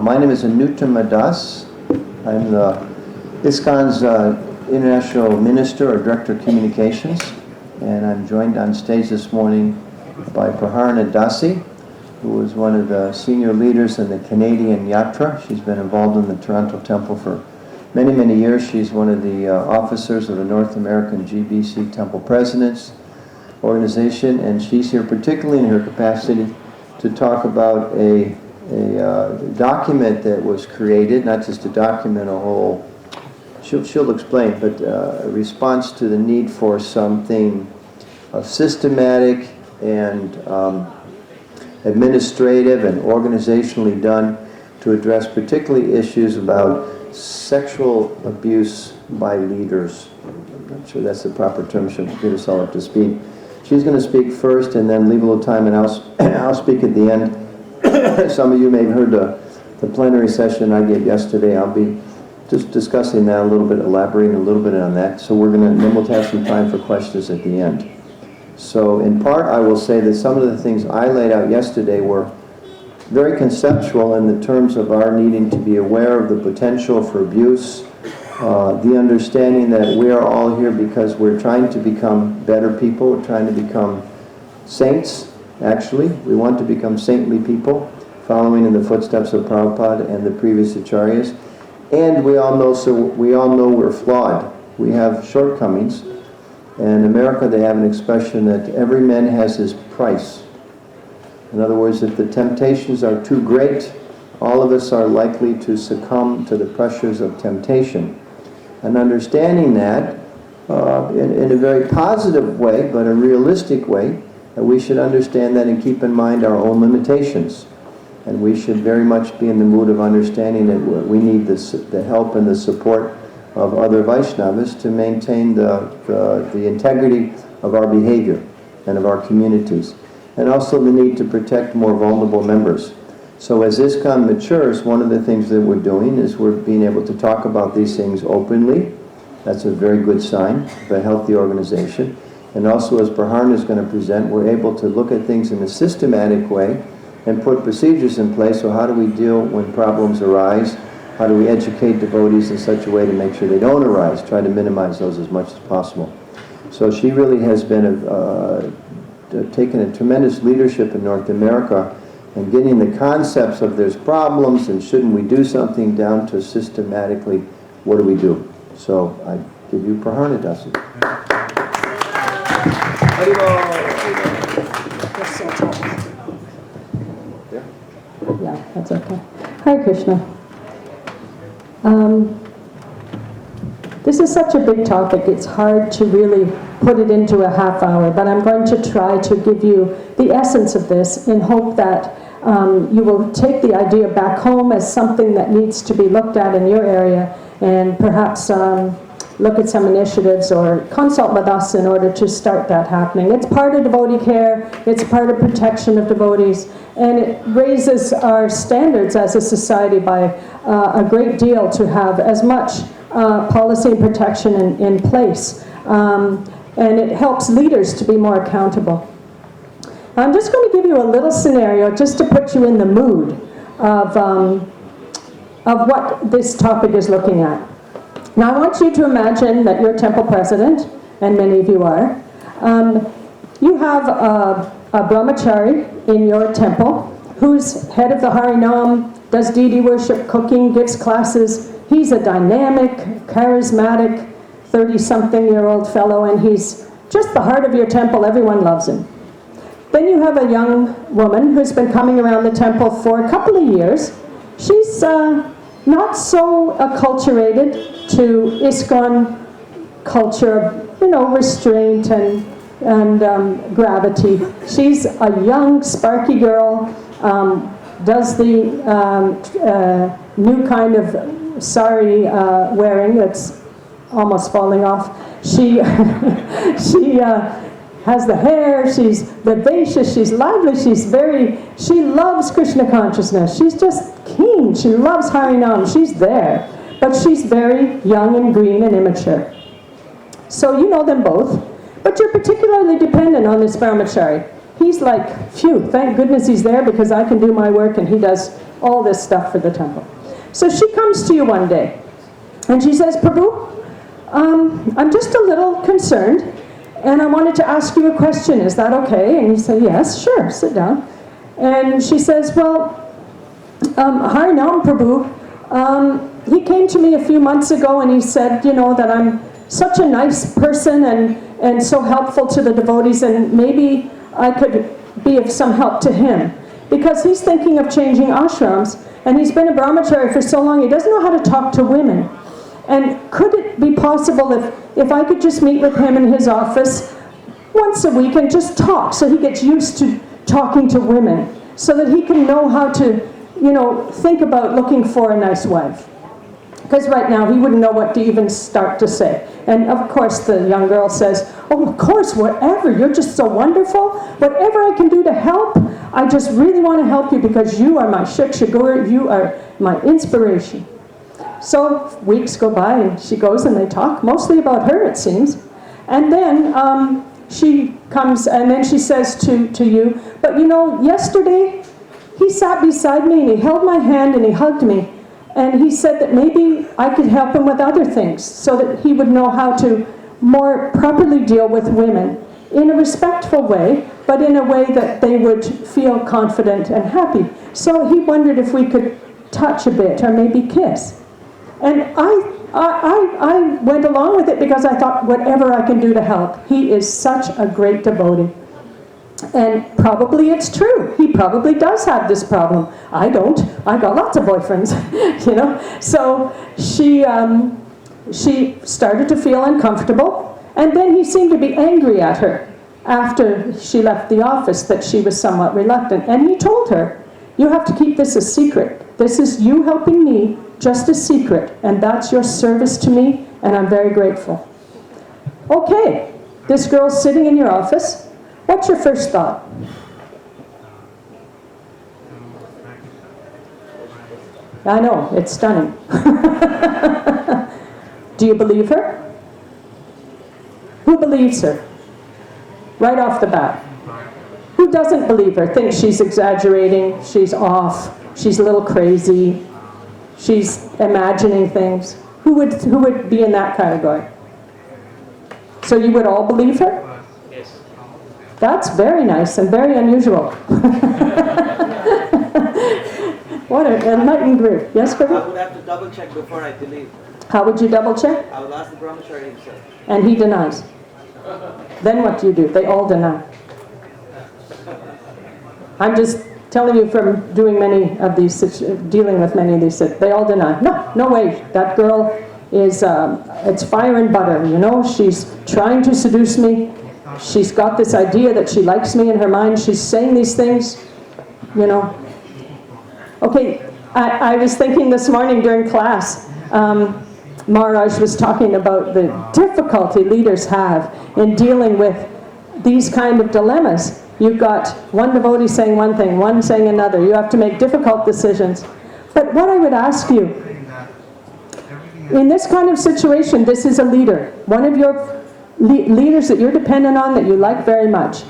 My name is Anuttama I'm the ISKCON's International Minister or Director of Communications, and I'm joined on stage this morning by Prahara, who is one of the senior leaders in the Canadian Yatra. She's been involved in the Toronto Temple for many, many years. She's one of the officers of the North American GBC Temple Presidents organization, and she's here particularly in her capacity to talk about a document that was created, not just a document, a whole, she'll explain, but a response to the need for something systematic and administrative and organizationally done to address particularly issues about sexual abuse by leaders. I'm not sure that's the proper term. She'll get us all up to speed. She's going to speak first and then leave a little time, and I'll speak at the end. Some of you may have heard the plenary session I gave yesterday. I'll be just discussing that a little bit, elaborating a little bit on that. So then we'll have some time for questions at the end. So in part, I will say that some of the things I laid out yesterday were very conceptual in the terms of our needing to be aware of the potential for abuse, the understanding that we are all here because we're trying to become better people, we're trying to become saints, actually. We want to become saintly people, following in the footsteps of Prabhupada and the previous acharyas. And we all know we're flawed. We have shortcomings. In America, they have an expression that every man has his price. In other words, if the temptations are too great, all of us are likely to succumb to the pressures of temptation. And understanding that in a very positive way, but a realistic way, that we should understand that and keep in mind our own limitations. And we should very much be in the mood of understanding that we need the help and the support of other Vaishnavas to maintain the integrity of our behavior and of our communities. And also the need to protect more vulnerable members. So as ISKCON matures, one of the things that we're doing is we're being able to talk about these things openly. That's a very good sign of a healthy organization. And also, as Prahara is going to present, we're able to look at things in a systematic way and put procedures in place. So how do we deal when problems arise? How do we educate devotees in such a way to make sure they don't arise? Try to minimize those as much as possible. So she really has been taken a tremendous leadership in North America and getting the concepts of there's problems and shouldn't we do something down to systematically what do we do. So I give you Prahara. Yeah, that's okay. Hare Krishna. This is such a big topic, it's hard to really put it into a half hour, but I'm going to try to give you the essence of this in hope that you will take the idea back home as something that needs to be looked at in your area and perhaps look at some initiatives or consult with us in order to start that happening. It's part of devotee care, it's part of protection of devotees, and it raises our standards as a society by a great deal to have as much policy and protection in place. And it helps leaders to be more accountable. I'm just going to give you a little scenario just to put you in the mood of what this topic is looking at. Now I want you to imagine that you're temple president, and many of you are. You have a brahmachari in your temple who's head of the Harinam, does deity worship, cooking, gives classes. He's a dynamic, charismatic, 30-something-year-old fellow, and he's just the heart of your temple. Everyone loves him. Then you have a young woman who's been coming around the temple for a couple of years. She's not so acculturated to ISKCON culture, restraint and gravity. She's a young, sparky girl, does the new kind of sari wearing that's almost falling off. She has the hair, she's vivacious, she's lively, she loves Krishna consciousness. She's just keen, she loves Harinam, she's there. But she's very young and green and immature. So you know them both, but you're particularly dependent on this brahmachari. he's like, phew, thank goodness he's there because I can do my work and he does all this stuff for the temple. So she comes to you one day and she says, Prabhu, I'm just a little concerned and I wanted to ask you a question. Is that okay? And you say, yes, sure, sit down. And she says, well, Hare Prabhu, he came to me a few months ago and he said, you know, that I'm such a nice person and so helpful to the devotees, and maybe I could be of some help to him. Because he's thinking of changing ashrams, and he's been a brahmachari for so long, he doesn't know how to talk to women. And could it be possible if I could just meet with him in his office once a week and just talk, so he gets used to talking to women, so that he can know how to, you know, think about looking for a nice wife. Because right now he wouldn't know what to even start to say. And of course the young girl says, oh, of course, whatever, you're just so wonderful. Whatever I can do to help, I just really want to help you because you are my Shiksha Guru, you are my inspiration. So weeks go by and she goes and they talk, mostly about her it seems. And then she comes and then she says to you, but you know, yesterday he sat beside me and he held my hand and he hugged me. And he said that maybe I could help him with other things so that he would know how to more properly deal with women in a respectful way, but in a way that they would feel confident and happy. So he wondered if we could touch a bit or maybe kiss. And I went along with it because I thought, whatever I can do to help. He is such a great devotee. And probably it's true. He probably does have this problem. I don't. I got lots of boyfriends, you know. So she started to feel uncomfortable, and then he seemed to be angry at her after she left the office, that she was somewhat reluctant. And he told her, you have to keep this a secret. This is you helping me, just a secret, and that's your service to me, and I'm very grateful. Okay, this girl's sitting in your office. What's your first thought? I know, it's stunning. Do you believe her? Who believes her? Right off the bat. Who doesn't believe her? Thinks she's exaggerating, she's off, she's a little crazy, she's imagining things. Who would be in that category? So you would all believe her? That's very nice and very unusual. What an enlightened group. Yes, Prabhu? I would have to double check before I believe. How would you double check? I would ask the brahmachari himself. And he denies. Then what do? They all deny. I'm just telling you from doing many of these, dealing with many of these, they all deny. No way. That girl is, it's fire and butter, you know. She's trying to seduce me. She's got this idea that she likes me in her mind. She's saying these things, you know. Okay, I was thinking this morning during class, Maharaj was talking about the difficulty leaders have in dealing with these kind of dilemmas. You've got one devotee saying one thing, one saying another. You have to make difficult decisions. But what I would ask you, in this kind of situation, this is a leader, one of your leaders that you're dependent on, that you like very much.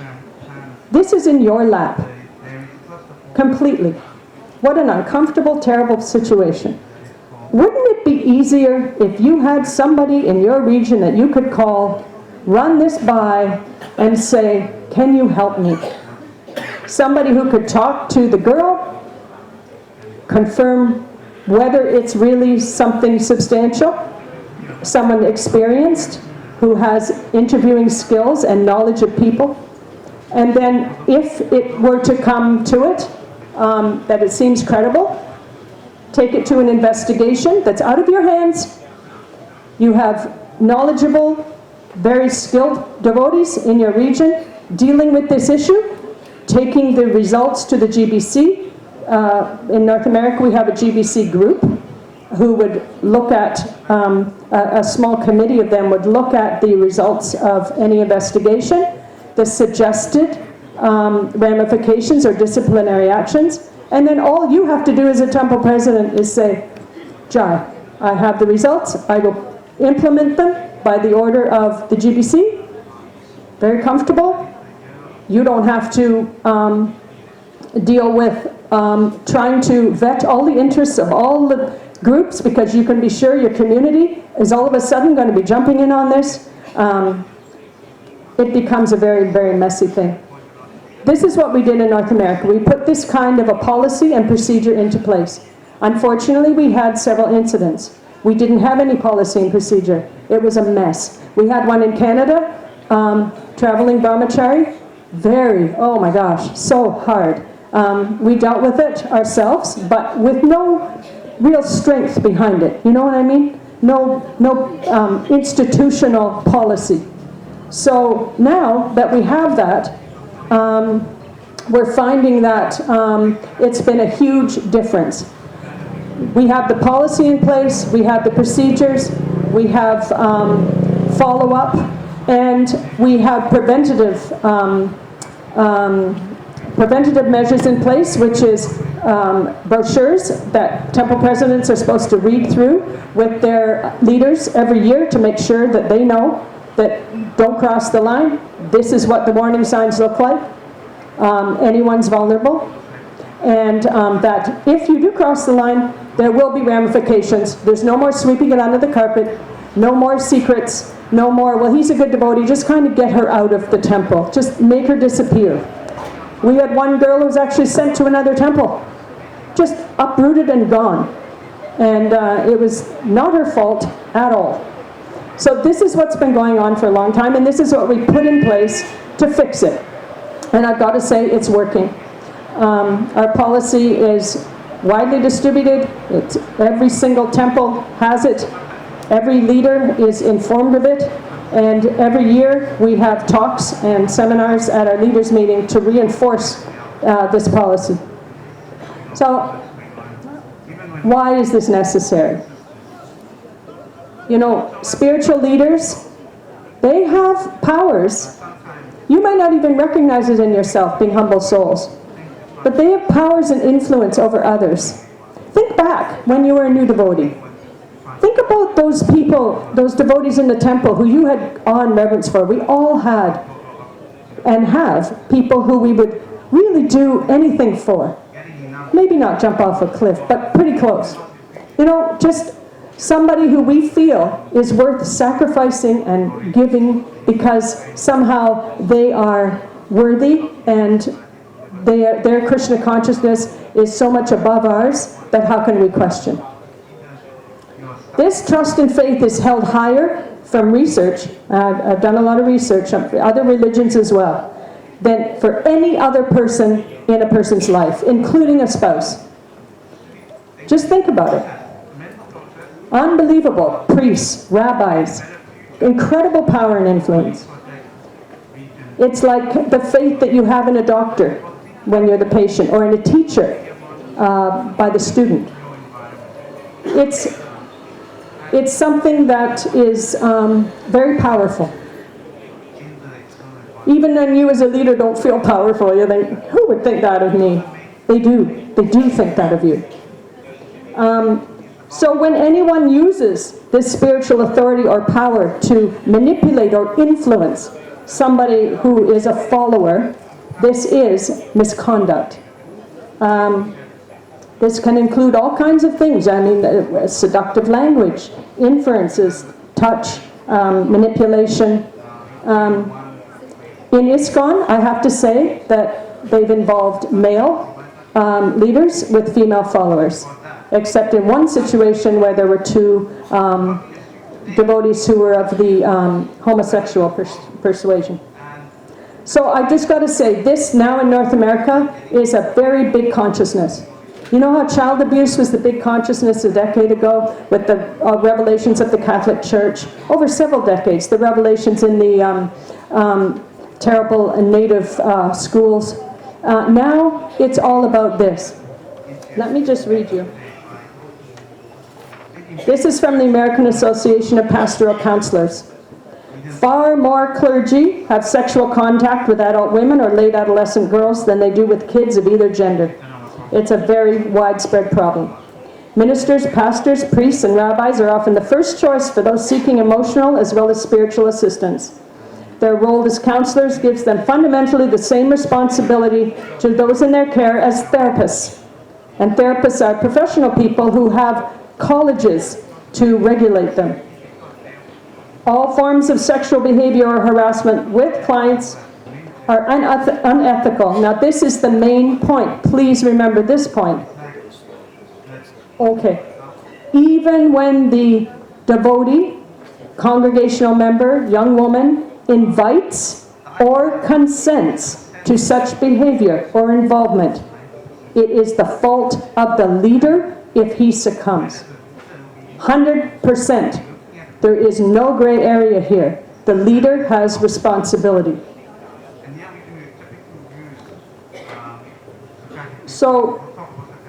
This is in your lap, completely. What an uncomfortable, terrible situation. Wouldn't it be easier if you had somebody in your region that you could call, run this by, and say, can you help me? Somebody who could talk to the girl, confirm whether it's really something substantial, someone experienced, who has interviewing skills and knowledge of people. And then if it were to come to it, that it seems credible, take it to an investigation that's out of your hands. You have knowledgeable, very skilled devotees in your region dealing with this issue, taking the results to the GBC. In North America we have a GBC group who would look at, a small committee of them would look at the results of any investigation, the suggested ramifications or disciplinary actions, and then all you have to do as a temple president is say, Jai, I have the results, I will implement them by the order of the GBC. Very comfortable? You don't have to deal with trying to vet all the interests of all the groups, because you can be sure your community is all of a sudden going to be jumping in on this. It becomes a very, very messy thing. This is what we did in North America. We put this kind of a policy and procedure into place. Unfortunately, we had several incidents. We didn't have any policy and procedure. It was a mess. We had one in Canada, traveling brahmachari. Oh my gosh, so hard. We dealt with it ourselves, but with no real strength behind it. You know what I mean? No institutional policy. So now that we have that, we're finding that it's been a huge difference. We have the policy in place, we have the procedures, we have follow-up, and we have preventative measures in place, which is brochures that temple presidents are supposed to read through with their leaders every year to make sure that they know that don't cross the line. This is what the warning signs look like. Anyone's vulnerable. And that if you do cross the line, there will be ramifications. There's no more sweeping it under the carpet, no more secrets, no more, well, he's a good devotee, just kind of get her out of the temple. Just make her disappear. We had one girl who was actually sent to another temple, just uprooted and gone. And it was not her fault at all. So this is what's been going on for a long time, and this is what we put in place to fix it. And I've got to say, it's working. Our policy is widely distributed. Every single temple has it. Every leader is informed of it. And every year we have talks and seminars at our leaders meeting to reinforce this policy. So why is this necessary? You know, spiritual leaders, they have powers. You might not even recognize it in yourself, being humble souls. But they have powers and influence over others. Think back when you were a new devotee. Think about those people, those devotees in the temple who you had awe and reverence for. We all had and have people who we would really do anything for. Maybe not jump off a cliff, but pretty close. You know, just somebody who we feel is worth sacrificing and giving because somehow they are worthy and their Krishna consciousness is so much above ours that how can we question? This trust and faith is held higher from research. I've done a lot of research on other religions as well, than for any other person in a person's life, including a spouse. Just think about it. Unbelievable. Priests, rabbis, incredible power and influence. It's like the faith that you have in a doctor when you're the patient, or in a teacher by the student. It's something that is very powerful. Even when you as a leader don't feel powerful, you think, who would think that of me? They do. They do think that of you. So when anyone uses this spiritual authority or power to manipulate or influence somebody who is a follower, this is misconduct. This can include all kinds of things. I mean, seductive language, inferences, touch, manipulation. In ISKCON, I have to say that they've involved male leaders with female followers, except in one situation where there were two devotees who were of the homosexual persuasion. So I've just got to say, this now in North America is a very big consciousness. You know how child abuse was the big consciousness a decade ago with the revelations of the Catholic Church? Over several decades, the revelations in the terrible native schools. Now it's all about this. Let me just read you. This is from the American Association of Pastoral Counselors. Far more clergy have sexual contact with adult women or late adolescent girls than they do with kids of either gender. It's a very widespread problem. Ministers, pastors, priests, and rabbis are often the first choice for those seeking emotional as well as spiritual assistance. Their role as counselors gives them fundamentally the same responsibility to those in their care as therapists. And therapists are professional people who have colleges to regulate them. All forms of sexual behavior or harassment with clients are unethical. Now this is the main point. Please remember this point. Okay. Even when the devotee, congregational member, young woman, invites or consents to such behavior or involvement, it is the fault of the leader if he succumbs. 100%. There is no gray area here. The leader has responsibility. So,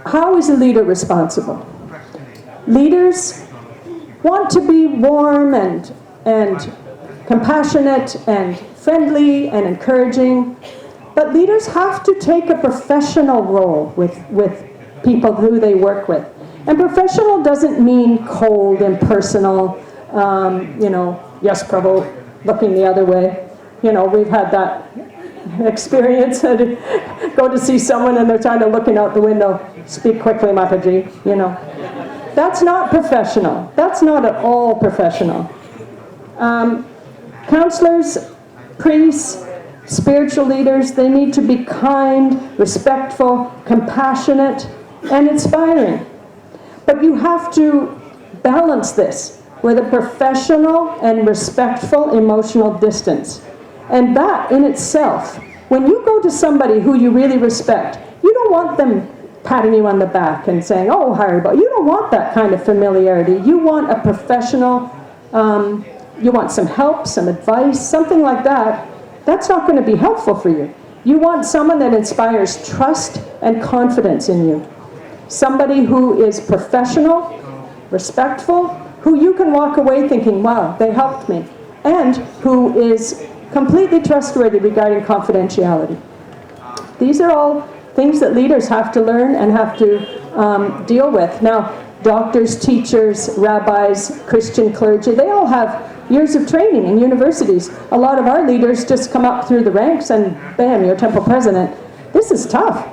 how is a leader responsible? Leaders want to be warm and compassionate and friendly and encouraging, but leaders have to take a professional role with people who they work with. And professional doesn't mean cold, impersonal, yes, Prabhu, looking the other way. We've had that experience. Go to see someone and they're kind of looking out the window. Speak quickly, Mataji, That's not professional. That's not at all professional. Counselors, priests, spiritual leaders, they need to be kind, respectful, compassionate, and inspiring. But you have to balance this with a professional and respectful emotional distance. And that in itself, when you go to somebody who you really respect, you don't want them patting you on the back and saying, oh, Hare, but you don't want that kind of familiarity. You want a professional, you want some help, some advice, something like that. That's not going to be helpful for you. You want someone that inspires trust and confidence in you. Somebody who is professional, respectful, who you can walk away thinking, wow, they helped me, and who is completely trustworthy regarding confidentiality. These are all things that leaders have to learn and have to deal with. Now, doctors, teachers, rabbis, Christian clergy, they all have years of training in universities. A lot of our leaders just come up through the ranks and bam, you're temple president. This is tough,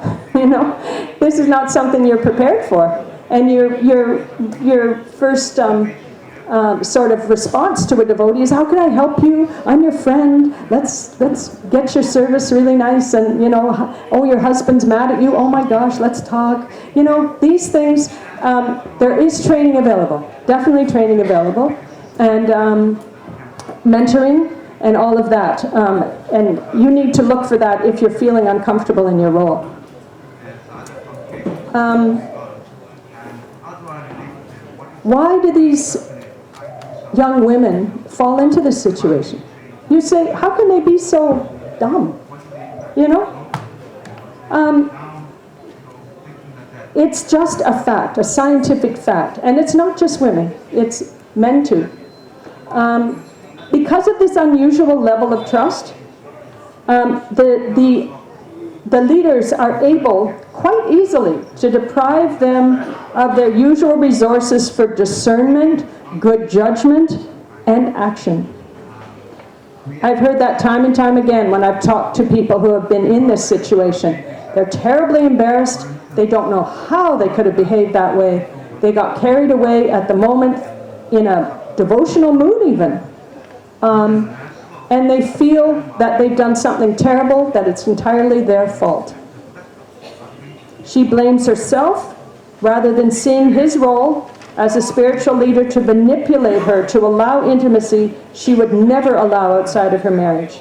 This is not something you're prepared for. And your first sort of response to a devotee is, how can I help you? I'm your friend. Let's get your service really nice. And, oh, your husband's mad at you. Oh my gosh, let's talk. These things, there is training available. Definitely training available. And mentoring and all of that. And you need to look for that if you're feeling uncomfortable in your role. Why do these young women fall into this situation? You say, how can they be so dumb? It's just a fact, a scientific fact. And it's not just women, it's men too. Because of this unusual level of trust, the leaders are able quite easily to deprive them of their usual resources for discernment, good judgment, and action. I've heard that time and time again when I've talked to people who have been in this situation. They're terribly embarrassed. They don't know how they could have behaved that way. They got carried away at the moment in a devotional mood even. And they feel that they've done something terrible, that it's entirely their fault. She blames herself rather than seeing his role as a spiritual leader to manipulate her to allow intimacy she would never allow outside of her marriage.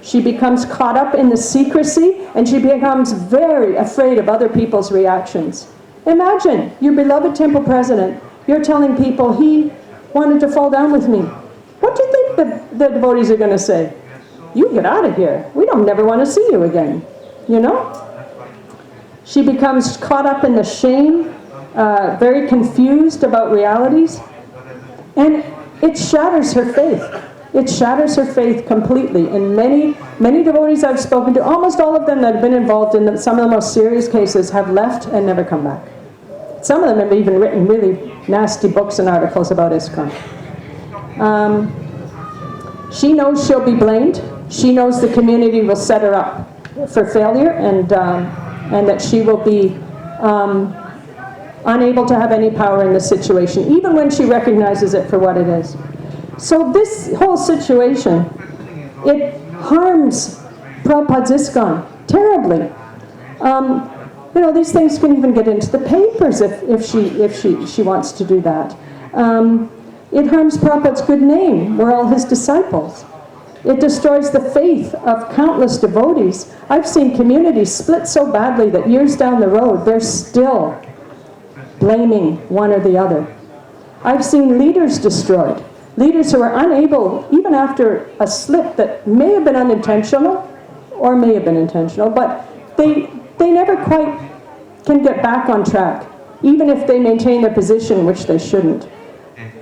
She becomes caught up in the secrecy and she becomes very afraid of other people's reactions. Imagine, your beloved temple president, you're telling people he wanted to fall down with me. What do you think the devotees are going to say? You get out of here. We don't never want to see you again. She becomes caught up in the shame, very confused about realities, and it shatters her faith. It shatters her faith completely. And many devotees I've spoken to, almost all of them that have been involved in some of the most serious cases, have left and never come back. Some of them have even written really nasty books and articles about ISKCON. She knows she'll be blamed. She knows the community will set her up for failure, and that she will be unable to have any power in the situation, even when she recognizes it for what it is. So this whole situation, it harms Prabhupada's ISKCON terribly. You know, these things can even get into the papers if she wants to do that. It harms Prabhupada's good name. We're all his disciples. It destroys the faith of countless devotees. I've seen communities split so badly that years down the road, they're still blaming one or the other. I've seen leaders destroyed. Leaders who are unable, even after a slip that may have been unintentional, or may have been intentional, but they never quite can get back on track, even if they maintain their position, which they shouldn't.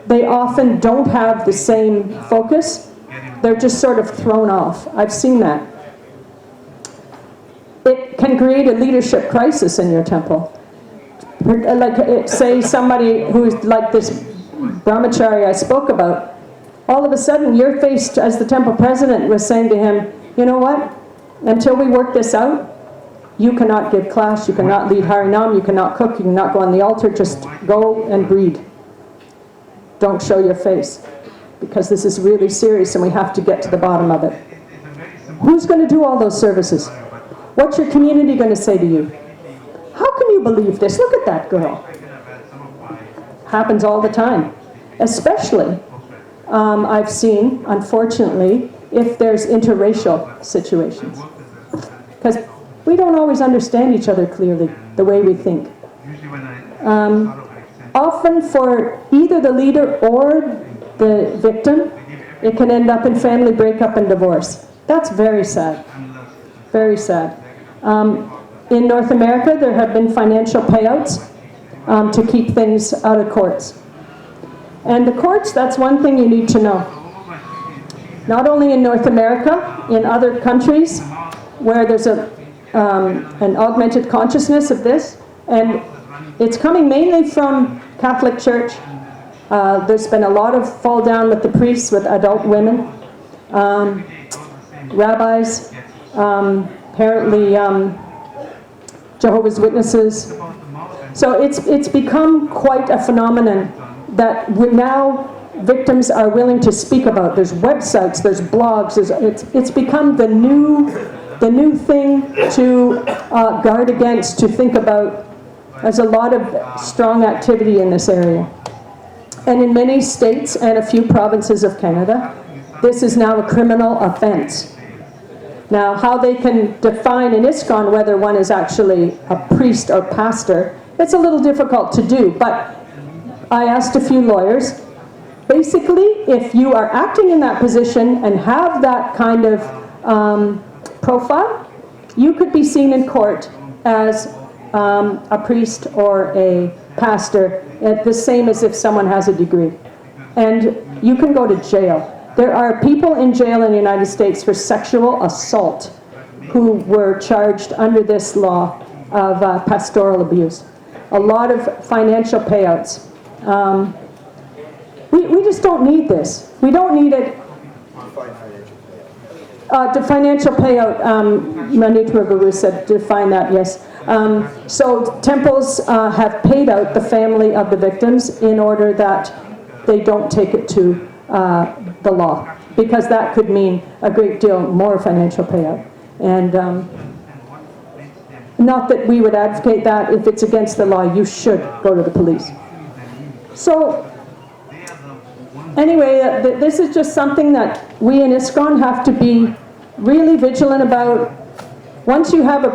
They often don't have the same focus. They're just sort of thrown off. I've seen that. It can create a leadership crisis in your temple. Like, say somebody who's like this brahmachari I spoke about, all of a sudden you're faced, as the temple president was saying to him, you know what, until we work this out, you cannot give class, you cannot lead Harinam, you cannot cook, you cannot go on the altar, just go and breed. Don't show your face, because this is really serious and we have to get to the bottom of it. Who's going to do all those services? What's your community going to say to you? How can you believe this? Look at that girl. Happens all the time. Especially, I've seen, unfortunately, if there's interracial situations. Because we don't always understand each other clearly, the way we think. Often for either the leader or the victim, it can end up in family breakup and divorce. That's very sad. Very sad. In North America, there have been financial payouts to keep things out of courts. And the courts, that's one thing you need to know. Not only in North America, in other countries where there's an augmented consciousness of this, and it's coming mainly from Catholic Church. There's been a lot of fall down with the priests, with adult women, rabbis, apparently Jehovah's Witnesses. So it's become quite a phenomenon that now victims are willing to speak about. There's websites, there's blogs, it's become the new thing to guard against, to think about. There's a lot of strong activity in this area. And in many states and a few provinces of Canada, this is now a criminal offense. Now, how they can define in ISKCON whether one is actually a priest or pastor, it's a little difficult to do, but I asked a few lawyers. Basically, if you are acting in that position and have that kind of profile, you could be seen in court as a priest or a pastor, the same as if someone has a degree. And you can go to jail. There are people in jail in the United States for sexual assault who were charged under this law of pastoral abuse. A lot of financial payouts. We just don't need this. We don't need it. The financial payout, Manitra Guru said, define that, yes. So temples have paid out the family of the victims in order that they don't take it to the law, because that could mean a great deal more financial payout. And not that we would advocate that. If it's against the law, you should go to the police. So anyway, this is just something that we in ISKCON have to be really vigilant about. Once you have a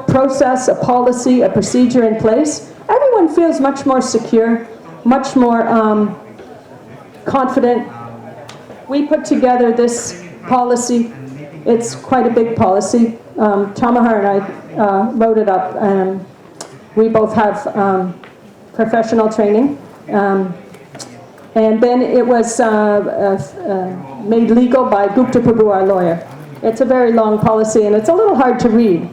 process, a policy, a procedure in place, everyone feels much more secure, much more confident. We put together this policy. It's quite a big policy. Tamahar and I wrote it up. We both have professional training. And then it was made legal by Gupta Prabhu, our lawyer. It's a very long policy, and it's a little hard to read.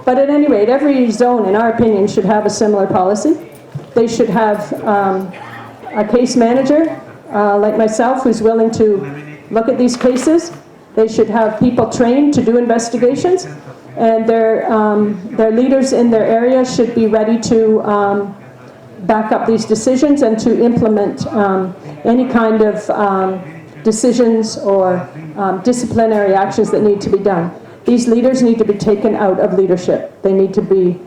But at any rate, every zone, in our opinion, should have a similar policy. They should have a case manager, like myself, who's willing to look at these cases. They should have people trained to do investigations, and their leaders in their area should be ready to back up these decisions and to implement any kind of decisions or disciplinary actions that need to be done. These leaders need to be taken out of leadership. They need to be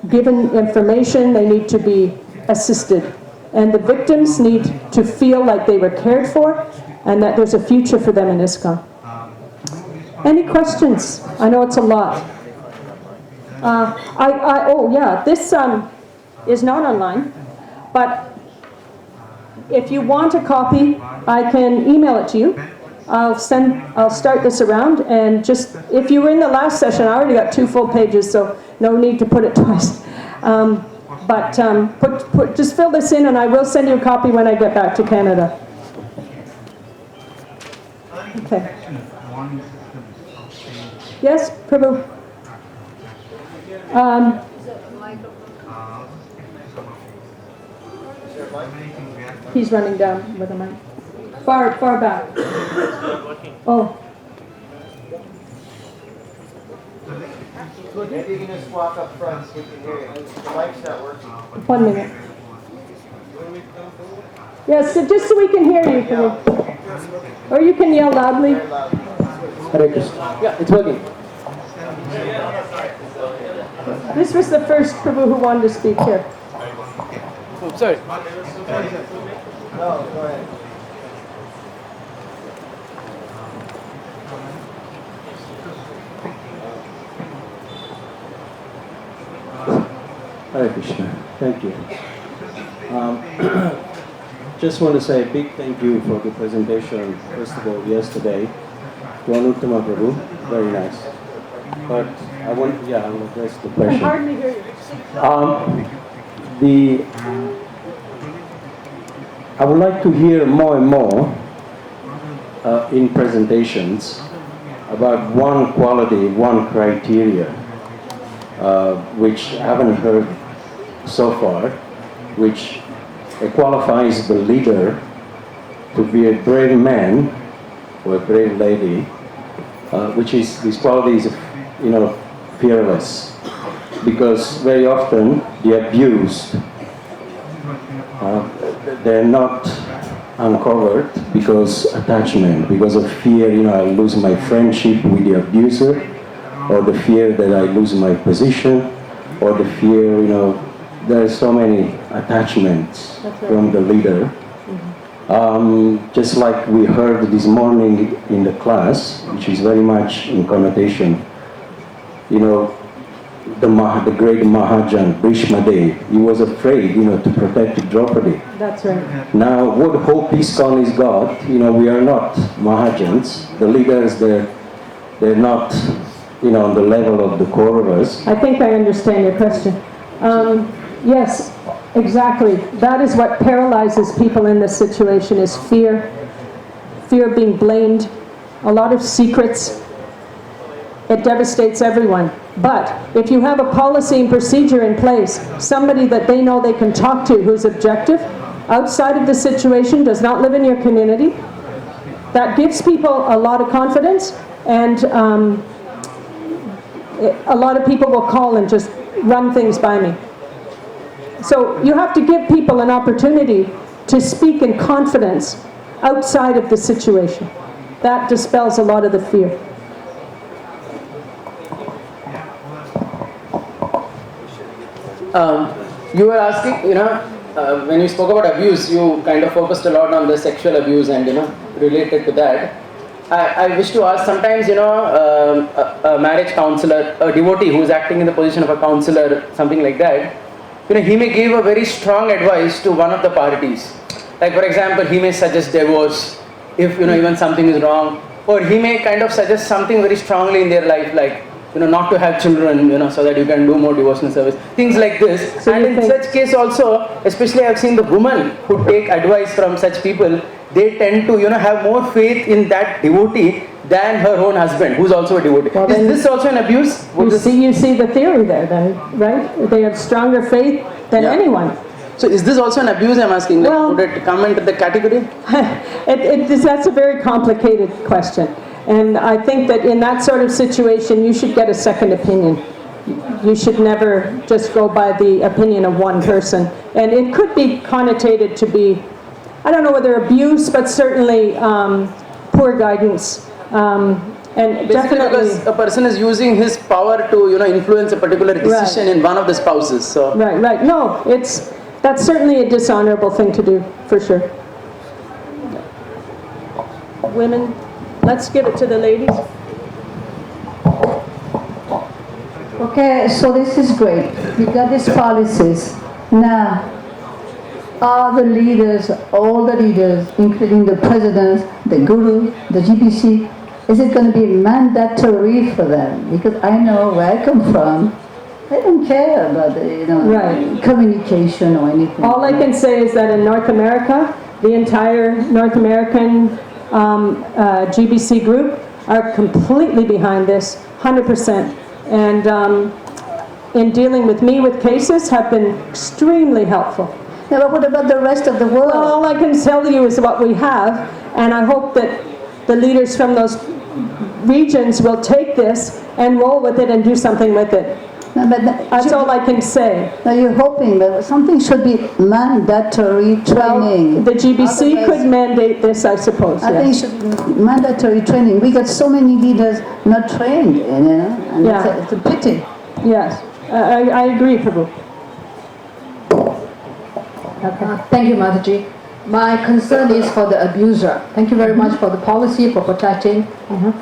given information, they need to be assisted. And the victims need to feel like they were cared for and that there's a future for them in ISKCON. Any questions? I know it's a lot. Oh yeah, this is not online, but if you want a copy, I can email it to you. I'll start this around, and just, if you were in the last session, I already got 2 full pages, so no need to put it twice. Just fill this in, and I will send you a copy when I get back to Canada. Okay. Yes, Prabhu? He's running down with a mic. Far back. Oh. Maybe you can just walk up front so we can hear you. The mic's not working. 1 minute. Yes, just so we can hear you, Prabhu. Or you can yell loudly. Hare Krishna. Yeah, it's working. This was the first Prabhu who wanted to speak here. Oh, sorry. No, go ahead. Hare Krishna. Thank you. Just want to say a big thank you for the presentation, first of all, yesterday, to Anuttama Prabhu. Very nice. But I'll address the I question. hardly hear you. I would like to hear more and more in presentations about one quality, one criteria, which I haven't heard so far, which qualifies the leader to be a brave man or a brave lady, which is, this quality is, fearless. Because very often the abused, they're not uncovered because attachment, because of fear, I lose my friendship with the abuser, or the fear that I lose my position, or the fear, there are so many attachments from the leader. Just like we heard this morning in the class, which is very much in connotation, the great Mahajan, Bhishmadev, he was afraid, to protect Draupadi. That's right. Now, what hope ISKCON has got, we are not Mahajans. The leaders, they're not, on the level of the Kauravas. I think I understand your question. Yes, exactly. That is what paralyzes people in this situation, is fear. Fear of being blamed. A lot of secrets. It devastates everyone. But if you have a policy and procedure in place, somebody that they know they can talk to who's objective, outside of the situation, does not live in your community, that gives people a lot of confidence, and a lot of people will call and just run things by me. So you have to give people an opportunity to speak in confidence outside of the situation. That dispels a lot of the fear. You were asking, when you spoke about abuse, you kind of focused a lot on the sexual abuse and, related to that. I wish to ask, sometimes, a marriage counselor, a devotee who is acting in the position of a counselor, something like that, he may give a very strong advice to one of the parties. Like, for example, he may suggest divorce if, even something is wrong, or he may kind of suggest something very strongly in their life, like, not to have children, so that you can do more devotional service. Things like this. So and in such case also, especially I've seen the women who take advice from such people, they tend to, have more faith in that devotee than her own husband, who's also a devotee. Well, is this also an abuse? You see the theory there then, right? They have stronger faith than anyone. So is this also an abuse, I'm asking? Like, Well- would it come into the category? That's a very complicated question. And I think that in that sort of situation, you should get a second opinion. You should never just go by the opinion of one person. And it could be connotated to be, I don't know whether abuse, but certainly poor guidance. And Basically definitely, because a person is using his power to, influence a particular decision in one of the spouses. So right. No, that's certainly a dishonorable thing to do, for sure. Women, let's give it to the ladies. Okay, so this is great. We got these policies. Now, all the leaders, including the president, the guru, the GBC, is it going to be mandatory for them? Because I know where I come from, they don't care about the, Right. communication or anything. All I can say is that in North America, the entire North American GBC group are completely behind this, 100%. And in dealing with me with cases have been extremely helpful. Yeah, but what about the rest of the world? Well, all I can tell you is what we have, and I hope that the leaders from those regions will take this and roll with it and do something with it. No, but That's all I can say. Now you're hoping that something should be mandatory training. The GBC Otherwise- could mandate this, I suppose, I think it yes. should be mandatory training. We got so many leaders not trained, and Yeah. it's a pity. Yes, I agree, Prabhu. Thank you, Mataji. My concern is for the abuser. Thank you very much for the policy for protecting.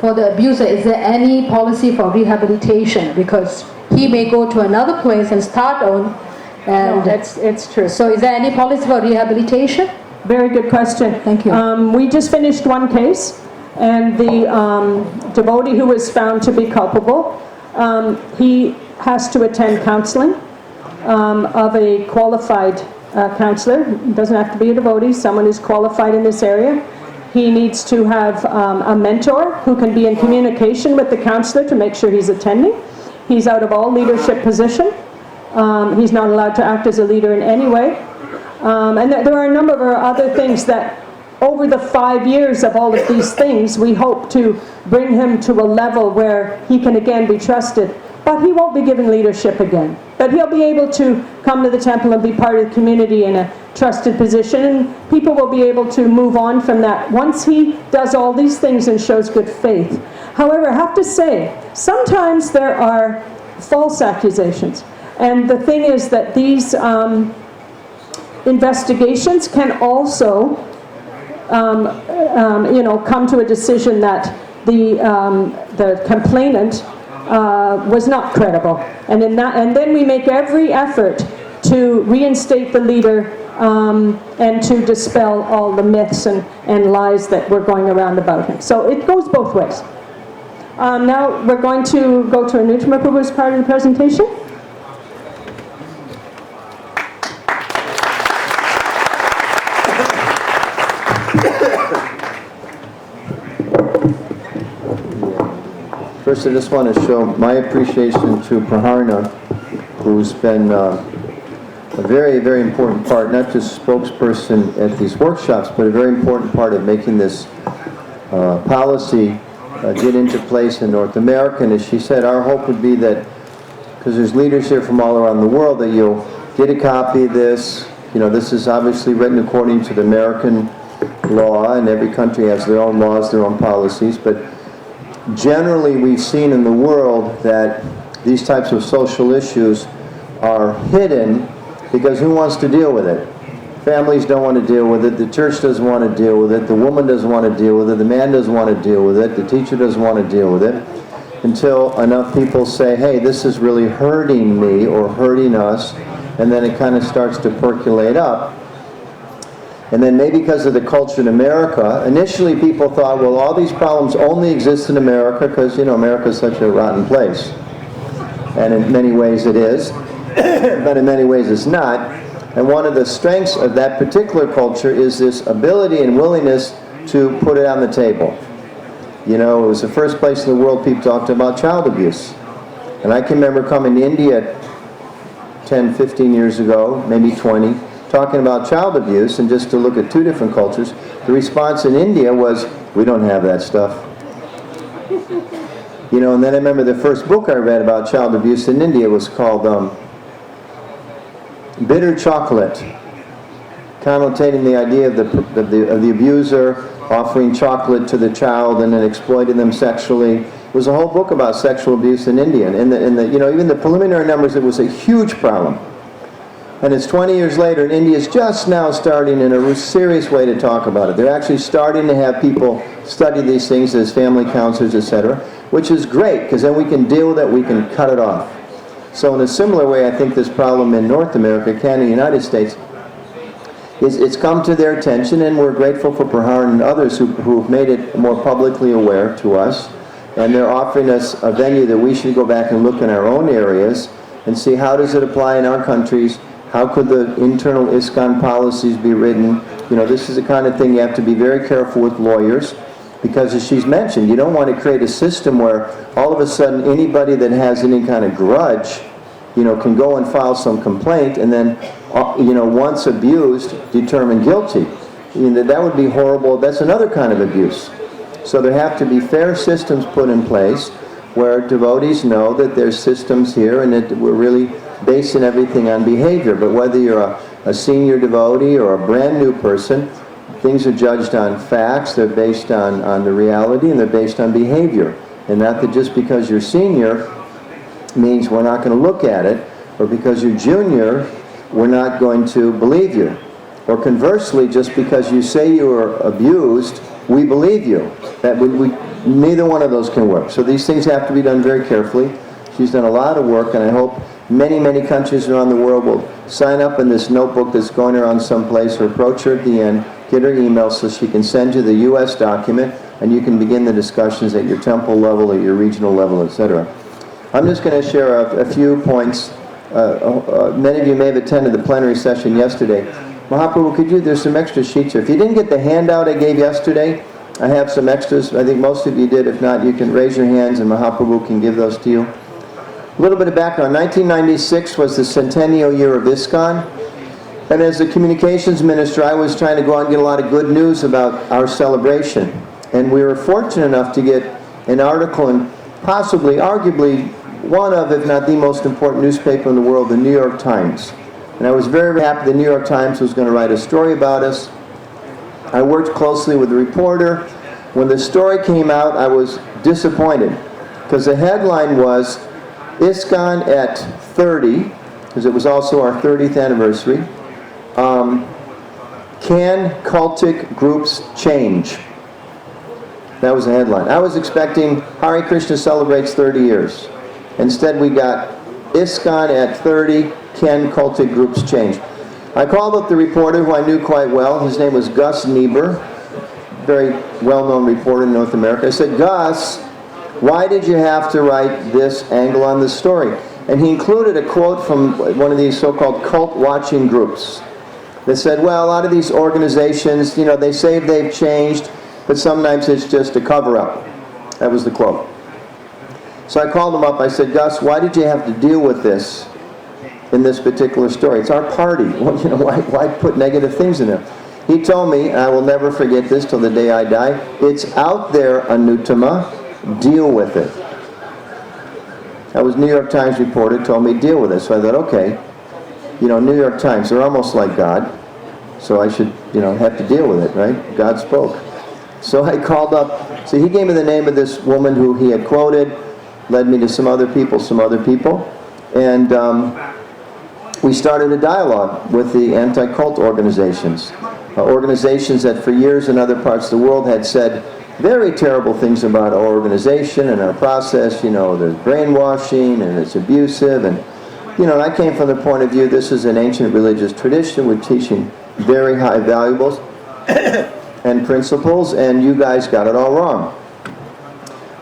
For the abuser, is there any policy for rehabilitation? Because he may go to another place and start on. And No, it's true. so is there any policy for rehabilitation? Very good question. Thank you. We just finished one case, and the devotee who was found to be culpable, he has to attend counseling of a qualified counselor. It doesn't have to be a devotee, someone who's qualified in this area. He needs to have a mentor who can be in communication with the counselor to make sure he's attending. He's out of all leadership position. He's not allowed to act as a leader in any way. And there are a number of other things that over the 5 years of all of these things, we hope to bring him to a level where he can again be trusted. But he won't be given leadership again. But he'll be able to come to the temple and be part of the community in a trusted position, and people will be able to move on from that once he does all these things and shows good faith. However, I have to say, sometimes there are false accusations. And the thing is that these investigations can also come to a decision that the complainant was not credible, and then we make every effort to reinstate the leader and to dispel all the myths and lies that were going around about him. So it goes both ways. Now we're going to go to Anuttama Prabhu as part of the presentation. First, I just want to show my appreciation to Prahara, who's been a very, very important part, not just spokesperson at these workshops, but a very important part of making this policy get into place in North America. And as she said, our hope would be that, because there's leaders here from all around the world, that you'll get a copy of this. This is obviously written according to the American law, and every country has their own laws, their own policies, but generally we've seen in the world that these types of social issues are hidden because who wants to deal with it? Families don't want to deal with it, the church doesn't want to deal with it, the woman doesn't want to deal with it, the man doesn't want to deal with it, the teacher doesn't want to deal with it, until enough people say, hey, this is really hurting me or hurting us, and then it kind of starts to percolate up. And then maybe because of the culture in America, initially people thought, well, all these problems only exist in America because, America is such a rotten place. And in many ways it is, but in many ways it's not. And one of the strengths of that particular culture is this ability and willingness to put it on the table. It was the first place in the world people talked about child abuse. And I can remember coming to India 10, 15 years ago, maybe 20, talking about child abuse, and just to look at two different cultures, the response in India was, we don't have that stuff. You know, and then I remember the first book I read about child abuse in India was called Bitter Chocolate, connotating the idea of the abuser offering chocolate to the child and then exploiting them sexually. It was a whole book about sexual abuse in India, and you know, even the preliminary numbers, it was a huge problem. And it's 20 years later, and India's just now starting in a serious way to talk about it. They're actually starting to have people study these things as family counselors, etc., which is great, because then we can deal with it, we can cut it off. So in a similar way, I think this problem in North America, Canada, the United States, it's come to their attention, and we're grateful for Prahara and others who've made it more publicly aware to us. And they're offering us a venue that we should go back and look in our own areas and see how does it apply in our countries. How could the internal ISKCON policies be written? You know, this is the kind of thing you have to be very careful with lawyers, because as she's mentioned, you don't want to create a system where all of a sudden anybody that has any kind of grudge, you know, can go and file some complaint and then, you know, once abused, determined guilty. You know, that would be horrible. That's another kind of abuse. So there have to be fair systems put in place where devotees know that there's systems here and that we're really basing everything on behavior. But whether you're a senior devotee or a brand new person, things are judged on facts, they're based on the reality, and they're based on behavior. And not that just because you're senior means we're not going to look at it, or because you're junior, we're not going to believe you. Or conversely, just because you say you were abused, we believe you. That neither one of those can work. So these things have to be done very carefully. She's done a lot of work, and I hope many, many countries around the world will sign up in this notebook that's going around someplace, or approach her at the end, get her email so she can send you the U.S. document, and you can begin the discussions at your temple level, at your regional level, etc. I'm just going to share a few points. Many of you may have attended the plenary session yesterday. Mahaprabhu, there's some extra sheets here. If you didn't get the handout I gave yesterday, I have some extras. I think most of you did. If not, you can raise your hands and Mahaprabhu can give those to you. A little bit of background. 1996 was the centennial year of ISKCON. And as the communications minister, I was trying to go out and get a lot of good news about our celebration. And we were fortunate enough to get an article in possibly, arguably, one of, if not the most important newspaper in the world, the New York Times. And I was very, very happy the New York Times was going to write a story about us. I worked closely with the reporter. When the story came out, I was disappointed, because the headline was, ISKCON at 30, because it was also our 30th anniversary, can cultic groups change? That was the headline. I was expecting Hare Krishna celebrates 30 years. Instead we got ISKCON at 30, can cultic groups change? I called up the reporter who I knew quite well. His name was Gus Niebuhr, very well-known reporter in North America. I said, Gus, why did you have to write this angle on this story? And he included a quote from one of these so-called cult-watching groups that said, well, a lot of these organizations, you know, they say they've changed, but sometimes it's just a cover-up. That was the quote. So I called him up. I said, Gus, why did you have to deal with this in this particular story? It's our party. Well, you know, why put negative things in there? He told me, and I will never forget this till the day I die, it's out there, Anuttama. Deal with it. That was New York Times reporter, told me deal with it. So I thought, okay, you know, New York Times, they're almost like God, so I should, you know, have to deal with it, right? God spoke. So I called up, so he gave me the name of this woman who he had quoted, led me to some other people, and we started a dialogue with the anti-cult organizations. Organizations that for years in other parts of the world had said very terrible things about our organization and our process. You know, there's brainwashing and it's abusive, and you know, and I came from the point of view this is an ancient religious tradition. We're teaching very high valuables and principles, and you guys got it all wrong.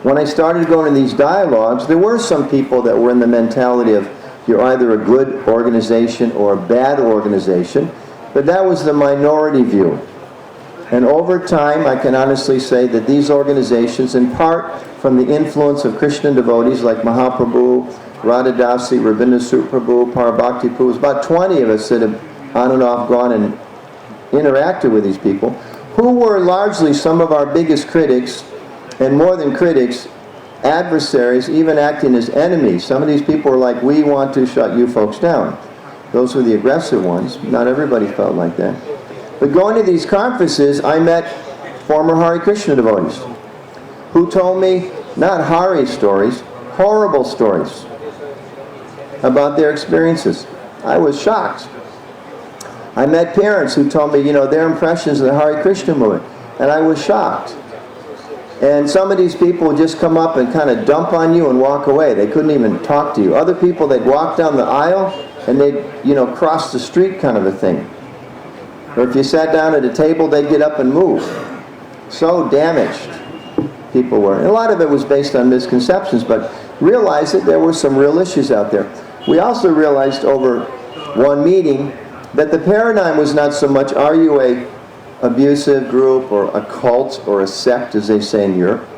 When I started going to these dialogues, there were some people that were in the mentality of you're either a good organization or a bad organization, but that was the minority view. And over time, I can honestly say that these organizations, in part from the influence of Krishna devotees like Mahaprabhu, Radhadasi, Rabindrasur Prabhu, Parabhakti Prabhu, about 20 of us that have on and off gone and interacted with these people, who were largely some of our biggest critics, and more than critics, adversaries, even acting as enemies. Some of these people were like, we want to shut you folks down. Those were the aggressive ones. Not everybody felt like that. But going to these conferences, I met former Hare Krishna devotees who told me, not Hare stories, horrible stories about their experiences. I was shocked. I met parents who told me, their impressions of the Hare Krishna movement, and I was shocked. And some of these people would just come up and kind of dump on you and walk away. They couldn't even talk to you. Other people, they'd walk down the aisle and they'd, cross the street kind of a thing. Or if you sat down at a table, they'd get up and move. So damaged people were. And a lot of it was based on misconceptions, but realized that there were some real issues out there. We also realized over one meeting that the paradigm was not so much, are you a abusive group or a cult or a sect, as they say in Europe.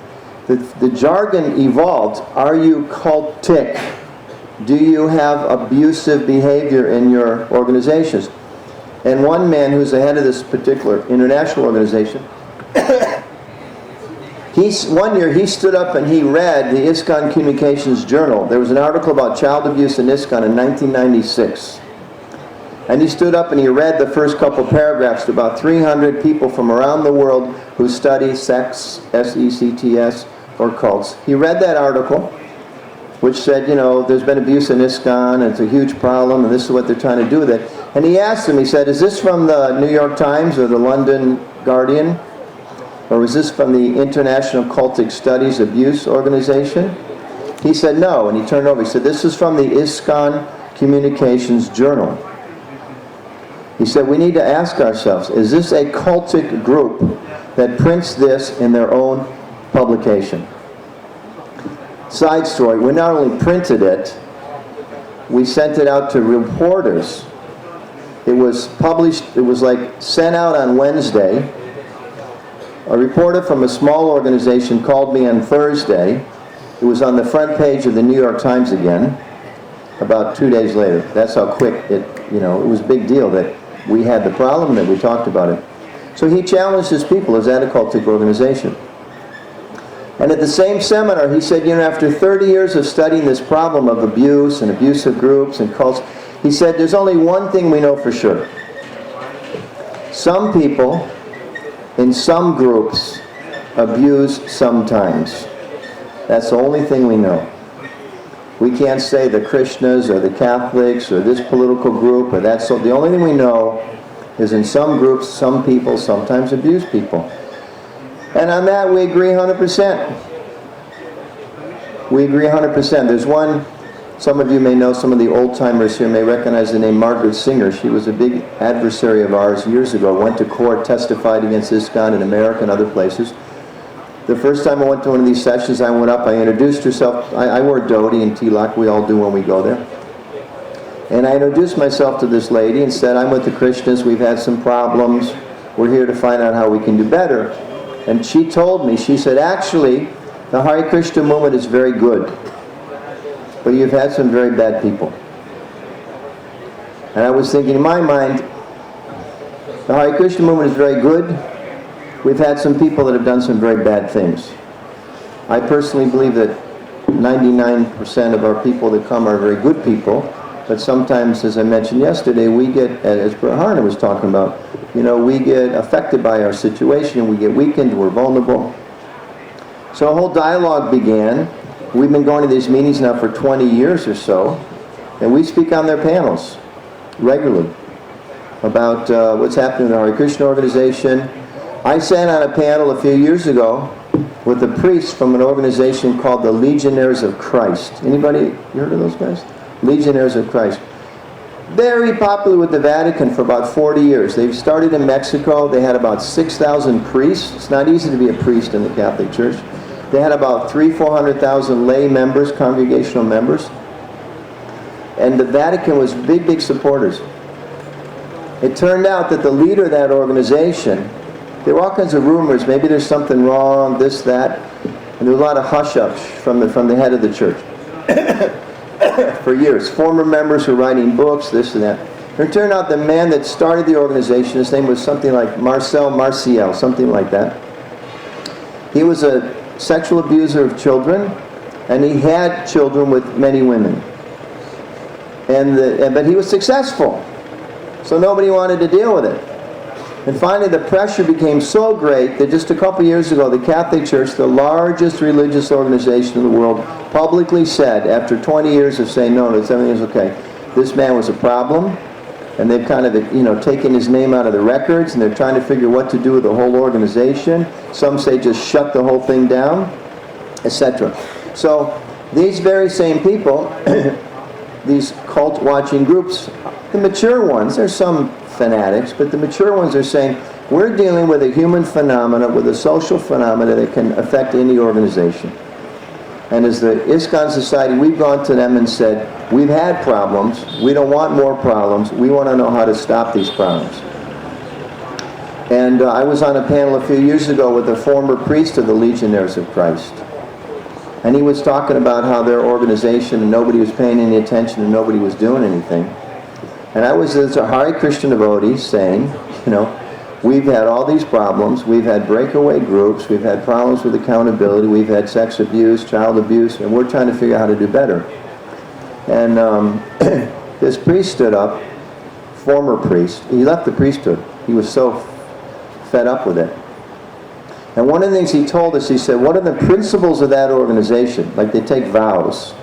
The jargon evolved. Are you cultic? Do you have abusive behavior in your organizations? And one man who's the head of this particular international organization, one year he stood up and he read the ISKCON Communications Journal. There was an article about child abuse in ISKCON in 1996. And he stood up and he read the first couple paragraphs to about 300 people from around the world who study sects, S-E-C-T-S, or cults. He read that article, which said, there's been abuse in ISKCON, and it's a huge problem, and this is what they're trying to do with it. And he asked him, he said, is this from the New York Times or the London Guardian? Or was this from the International Cultic Studies Abuse Organization? He said, no, and he turned over. He said, this is from the ISKCON Communications Journal. He said, we need to ask ourselves, is this a cultic group that prints this in their own publication? Side story, we not only printed it, we sent it out to reporters. It was published, it was like sent out on Wednesday. A reporter from a small organization called me on Thursday. It was on the front page of the New York Times again, about 2 days later. That's how quick it was a big deal that we had the problem, that we talked about it. So he challenged his people. Is that a cultic organization? And at the same seminar, he said, after 30 years of studying this problem of abuse and abusive groups and cults, he said, there's only one thing we know for sure. Some people in some groups abuse sometimes. That's the only thing we know. We can't say the Krishnas or the Catholics or this political group or that. So the only thing we know is in some groups, some people sometimes abuse people. And on that we agree 100%. We agree 100%. There's one, some of you may know, some of the old-timers here may recognize the name Margaret Singer. She was a big adversary of ours years ago, went to court, testified against ISKCON in America and other places. The first time I went to one of these sessions, I went up, I introduced herself. I wore dhoti and tilak, we all do when we go there. And I introduced myself to this lady and said, I'm with the Krishnas, we've had some problems, we're here to find out how we can do better. And she told me, she said, actually, the Hare Krishna movement is very good, but you've had some very bad people. And I was thinking in my mind, the Hare Krishna movement is very good. We've had some people that have done some very bad things. I personally believe that 99% of our people that come are very good people, but sometimes, as I mentioned yesterday, we get, as Prahara was talking about, we get affected by our situation, we get weakened, we're vulnerable. So a whole dialogue began. We've been going to these meetings now for 20 years or so, and we speak on their panels regularly about what's happening in the Hare Krishna organization. I sat on a panel a few years ago with a priest from an organization called the Legionnaires of Christ. Anybody, you heard of those guys? Legionnaires of Christ. Very popular with the Vatican for about 40 years. They've started in Mexico. They had about 6,000 priests. It's not easy to be a priest in the Catholic Church. They had about 400,000 lay members, congregational members. And the Vatican was big supporters. It turned out that the leader of that organization, there were all kinds of rumors, maybe there's something wrong, this, that, and there was a lot of hush-ups from the head of the church. For years. Former members were writing books, this and that. It turned out the man that started the organization, his name was something like Marcial, something like that. He was a sexual abuser of children, and he had children with many women. But he was successful, so nobody wanted to deal with it. And finally the pressure became so great that just a couple years ago, the Catholic Church, the largest religious organization in the world, publicly said, after 20 years of saying, no, everything is okay, this man was a problem, and they've kind of, taken his name out of the records, and they're trying to figure what to do with the whole organization. Some say just shut the whole thing down, etc. So these very same people, these cult-watching groups, the mature ones, there's some fanatics, but the mature ones are saying, we're dealing with a human phenomena, with a social phenomena that can affect any organization. And as the ISKCON Society, we've gone to them and said, we've had problems, we don't want more problems, we want to know how to stop these problems. And I was on a panel a few years ago with a former priest of the Legionnaires of Christ. And he was talking about how their organization, and nobody was paying any attention and nobody was doing anything. And I was as a Hare Krishna devotee saying, we've had all these problems, we've had breakaway groups, we've had problems with accountability, we've had sex abuse, child abuse, and we're trying to figure out how to do better. And this priest stood up, former priest, he left the priesthood. He was so fed up with it. And one of the things he told us, he said, one of the principles of that organization, like they take vows,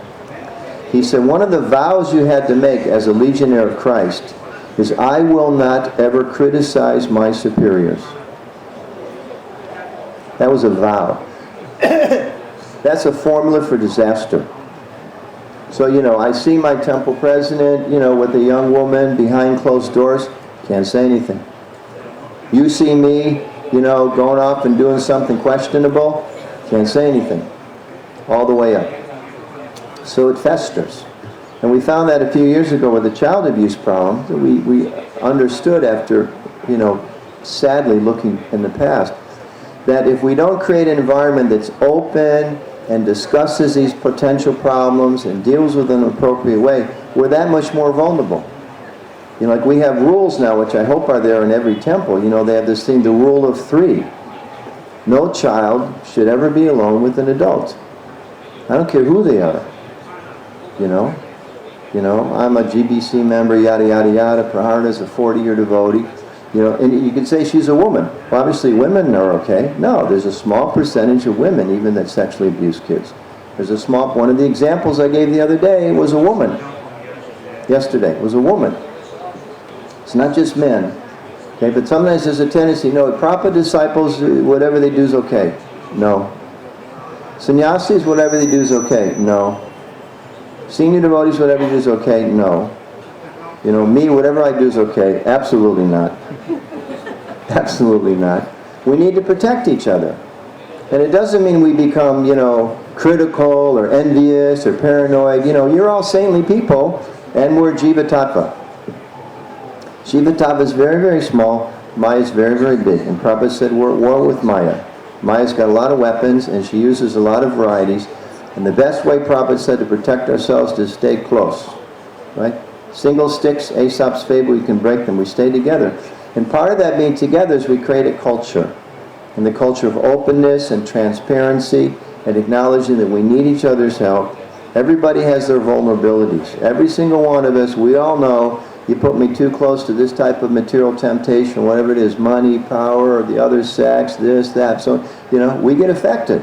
he said, one of the vows you had to make as a Legionnaire of Christ is, I will not ever criticize my superiors. That was a vow. That's a formula for disaster. So, I see my temple president, with a young woman behind closed doors, can't say anything. You see me, going off and doing something questionable, can't say anything. All the way up. So it festers. And we found that a few years ago with the child abuse problem, that we understood after, sadly looking in the past, that if we don't create an environment that's open and discusses these potential problems and deals with them in an appropriate way, we're that much more vulnerable. Like we have rules now, which I hope are there in every temple. They have this thing, the rule of 3. No child should ever be alone with an adult. I don't care who they are. I'm a GBC member, yada, yada, yada. Prahara is a 40-year devotee. And you could say she's a woman. Well, obviously women are okay. No, there's a small percentage of women even that sexually abuse kids. One of the examples I gave the other day was a woman. Yesterday, was a woman. It's not just men. Okay, but sometimes there's a tendency, Prabhupada disciples, whatever they do is okay. No. Sannyasis, whatever they do is okay. No. Senior devotees, whatever you do is okay? No. Me, whatever I do is okay? Absolutely not. Absolutely not. We need to protect each other. And it doesn't mean we become, critical or envious or paranoid. You're all saintly people, and we're Jiva Tattva. Jiva Tattva is very, very small. Maya is very, very big. And Prabhupada said we're at war with Maya. Maya's got a lot of weapons, and she uses a lot of varieties. And the best way, Prabhupada said, to protect ourselves is to stay close. Right? Single sticks, Aesop's fable, you can break them. We stay together. And part of that being together is we create a culture. And the culture of openness and transparency and acknowledging that we need each other's help. Everybody has their vulnerabilities. Every single one of us, we all know, you put me too close to this type of material temptation, whatever it is, money, power, or the other sex, this, that. So, we get affected.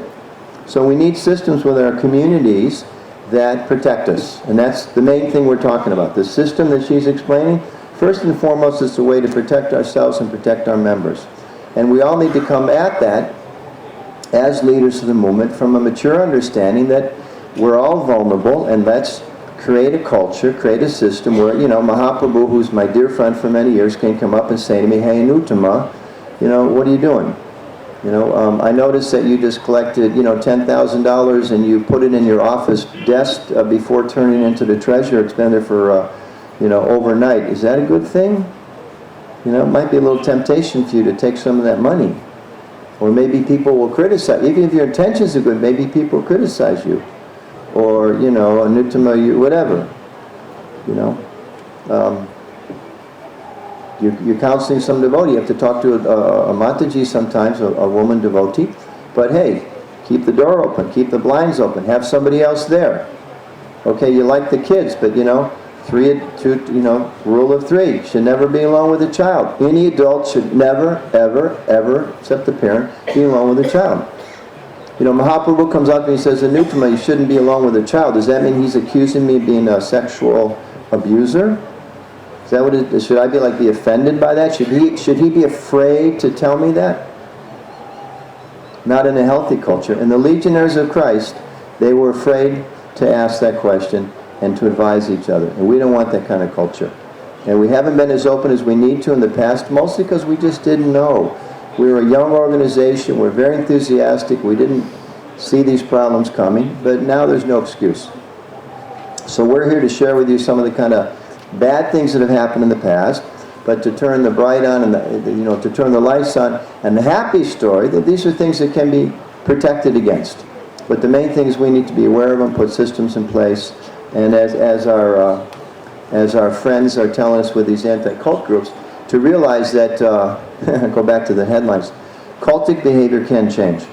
So we need systems within our communities that protect us. And that's the main thing we're talking about. The system that she's explaining, first and foremost, is a way to protect ourselves and protect our members. And we all need to come at that as leaders of the movement from a mature understanding that we're all vulnerable, and let's create a culture, create a system where, Mahaprabhu, who's my dear friend for many years, can come up and say to me, hey, Anuttama, what are you doing? I noticed that you just collected, $10,000 and you put it in your office desk before turning it into the treasurer expender for, overnight. Is that a good thing? It might be a little temptation for you to take some of that money. Or maybe people will criticize. Even if your intentions are good, maybe people will criticize you. Or, Anuttama, whatever. You're counseling some devotee. You have to talk to a mataji sometimes, a woman devotee. But hey, keep the door open, keep the blinds open, have somebody else there. Okay, you like the kids, but rule of three, should never be alone with a child. Any adult should never, ever, ever, except the parent, be alone with a child. Mahaprabhu comes up and he says, Anuttama, you shouldn't be alone with a child. Does that mean he's accusing me of being a sexual abuser? Is that what it is? Should I be offended by that? Should he be afraid to tell me that? Not in a healthy culture. And the legionaries of Christ, they were afraid to ask that question and to advise each other. And we don't want that kind of culture. And we haven't been as open as we need to in the past, mostly because we just didn't know. We were a young organization, we're very enthusiastic, we didn't see these problems coming, but now there's no excuse. So we're here to share with you some of the kind of bad things that have happened in the past, but to turn the bright on and to turn the lights on, and the happy story that these are things that can be protected against. But the main thing is we need to be aware of them, put systems in place, and as our friends are telling us with these anti-cult groups, to realize that, go back to the headlines, cultic behavior can change.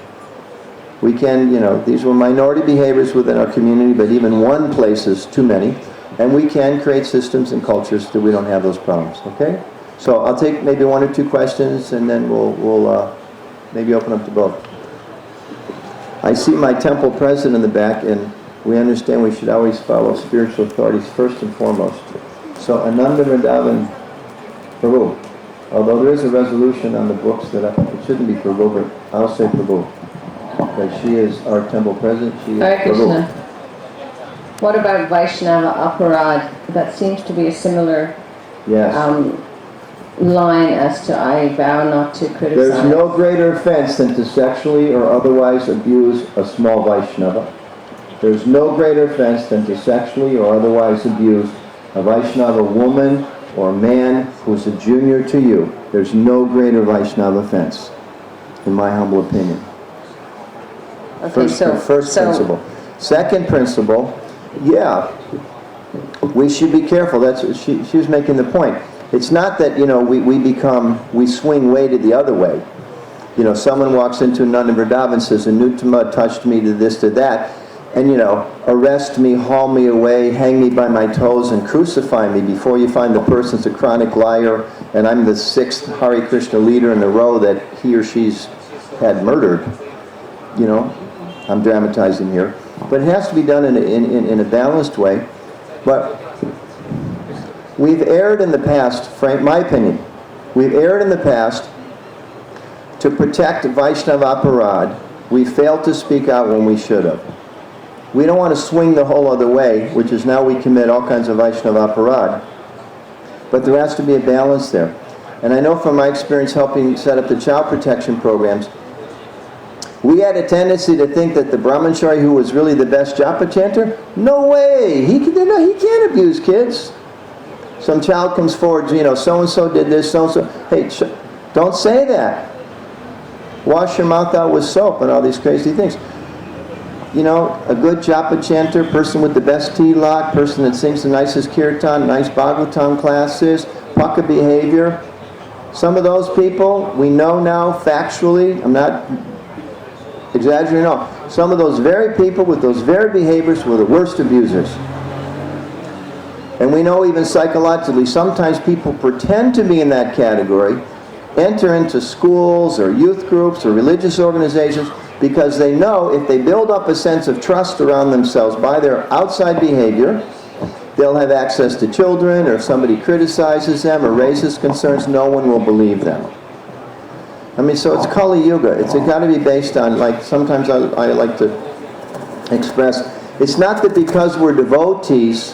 We can, these were minority behaviors within our community, but even one place is too many, and we can create systems and cultures that we don't have those problems, okay? So I'll take maybe one or two questions, and then we'll maybe open up to both. I see my temple president in the back, and we understand we should always follow spiritual authorities first and foremost. So Ananda Vrindavan Prabhu, although there is a resolution on the books that it shouldn't be Prabhu, but I'll say Prabhu. But she is our temple president, she is Hare Prabhu. Krishna. What about Vaishnava Aparad? That seems to be a similar Yes. line as to I vow not to criticize. There's no greater offense than to sexually or otherwise abuse a small Vaishnava. There's no greater offense than to sexually or otherwise abuse a Vaishnava woman or man who's a junior to you. There's no greater Vaishnava offense, in my humble opinion. Okay, First principle. Second principle, yeah, we should be careful. That's she was making the point. It's not that we swing weighted the other way. Someone walks into Ananda Vrindavan and says, Anuttama touched me to this, to that, and arrest me, haul me away, hang me by my toes, and crucify me before you find the person's a chronic liar, and I'm the 6th Hare Krishna leader in a row that he or she's had murdered. I'm dramatizing here, but it has to be done in a balanced way. But we've erred in the past, my opinion, we've erred in the past to protect Vaishnava Aparad. We failed to speak out when we should have. We don't want to swing the whole other way, which is now we commit all kinds of Vaishnava Aparad. But there has to be a balance there. And I know from my experience helping set up the child protection programs, we had a tendency to think that the brahmachari who was really the best japa chanter, no way, he can't abuse kids. Some child comes forward, so-and-so did this, so-and-so. Hey, don't say that. Wash your mouth out with soap and all these crazy things. A good japa chanter, person with the best tilak, person that sings the nicest kirtan, nice Bhagavatam classes, pukka behavior. Some of those people, we know now factually, I'm not exaggerating, no. Some of those very people with those very behaviors were the worst abusers. And we know even psychologically, sometimes people pretend to be in that category, enter into schools or youth groups or religious organizations because they know if they build up a sense of trust around themselves by their outside behavior, they'll have access to children, or if somebody criticizes them or raises concerns, no one will believe them. So it's Kali Yuga. It's got to be based on, sometimes I like to express, it's not that because we're devotees,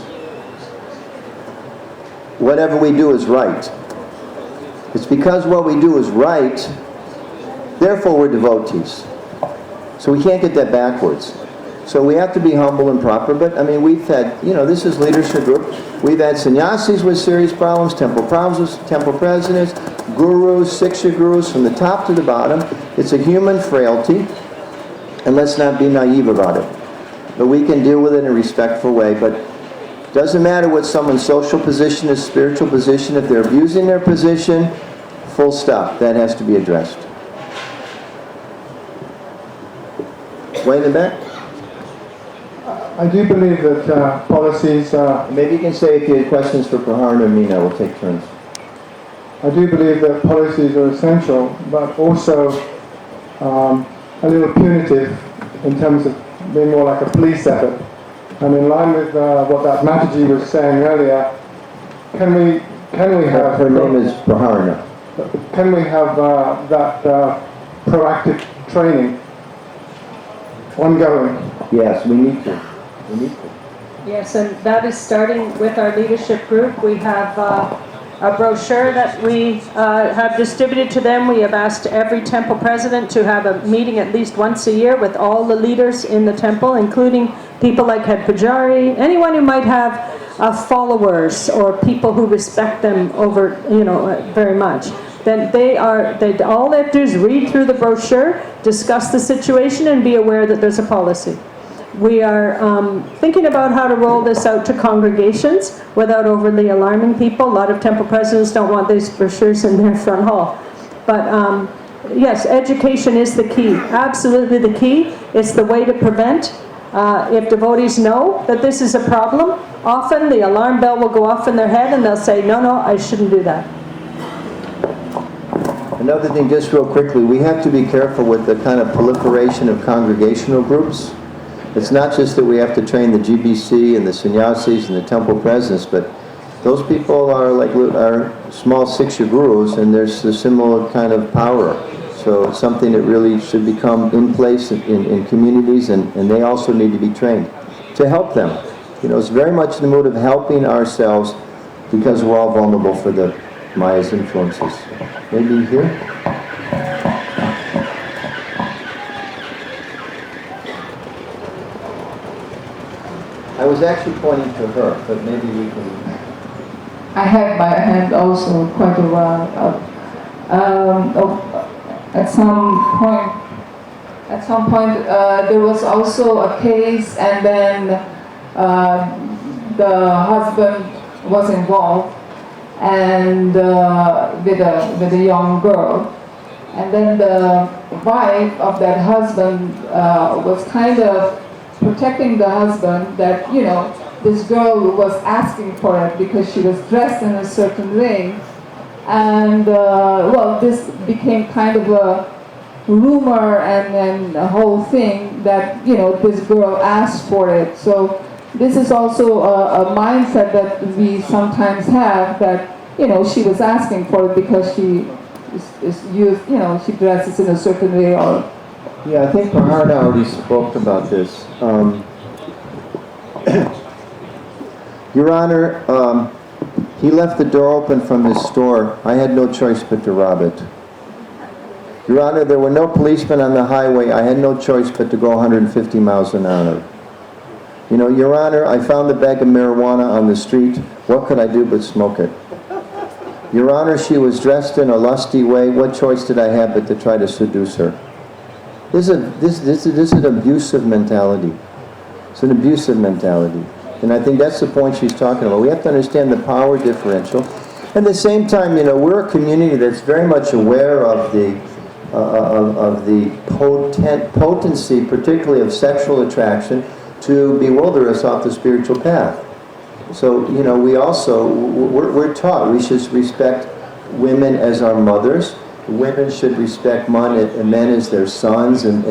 whatever we do is right. It's because what we do is right, therefore we're devotees. So we can't get that backwards. So we have to be humble and proper, but we've had, this is leadership group. We've had sannyasis with serious problems, temple presidents, gurus, siksha gurus, from the top to the bottom. It's a human frailty, and let's not be naive about it. But we can deal with it in a respectful way. But Doesn't matter what someone's social position is, spiritual position, if they're abusing their position, full stop. That has to be addressed. Way in the back? I do believe that policies are... Maybe you can say if you have questions for Prahara or Meena, we'll take turns. I do believe that policies are essential, but also a little punitive in terms of being more like a police effort. And in line with what that Mataji was saying earlier, can we have... Her name is Prahara. Can we have that proactive training ongoing? Yes, we need to. We need to. Yes, and that is starting with our leadership group. We have a brochure that we have distributed to them. We have asked every temple president to have a meeting at least once a year with all the leaders in the temple, including people like Head Pujari, anyone who might have followers or people who respect them over, very much. Then all they have to do is read through the brochure, discuss the situation, and be aware that there's a policy. We are thinking about how to roll this out to congregations without overly alarming people. A lot of temple presidents don't want these brochures in their front hall. But yes, education is the key, absolutely the key. It's the way to prevent. If devotees know that this is a problem, often the alarm bell will go off in their head and they'll say, no, I shouldn't do that. Another thing, just real quickly, we have to be careful with the kind of proliferation of congregational groups. It's not just that we have to train the GBC and the sannyasis and the temple presidents, but those people are like our small six-year gurus, and there's a similar kind of power. So it's something that really should become in place in communities, and they also need to be trained to help them. It's very much in the mood of helping ourselves because we're all vulnerable for the Maya's influences. Maybe here? I was actually pointing to her, but maybe we can... I had my hand also quite a while. At some point, there was also a case, and then the husband was involved, and with a young girl, and then the wife of that husband was kind of protecting the husband, that this girl was asking for it because she was dressed in a certain way, and this became kind of a rumor and a whole thing that this girl asked for it. So this is also a mindset that we sometimes have, that she was asking for it because she is used, she dresses in a certain way. Or yeah, I think Prahara already spoke about this. Your Honor, he left the door open from his store. I had no choice but to rob it. Your Honor, there were no policemen on the highway. I had no choice but to go 150 miles an hour. Your Honor, I found a bag of marijuana on the street. What could I do but smoke it? Your Honor, she was dressed in a lusty way. What choice did I have but to try to seduce her? This is an abusive mentality. It's an abusive mentality. And I think that's the point she's talking about. We have to understand the power differential. At the same time, we're a community that's very much aware of the potency, particularly of sexual attraction, to bewilder us off the spiritual path. So, we're taught we should respect women as our mothers. Women should respect men as their sons, and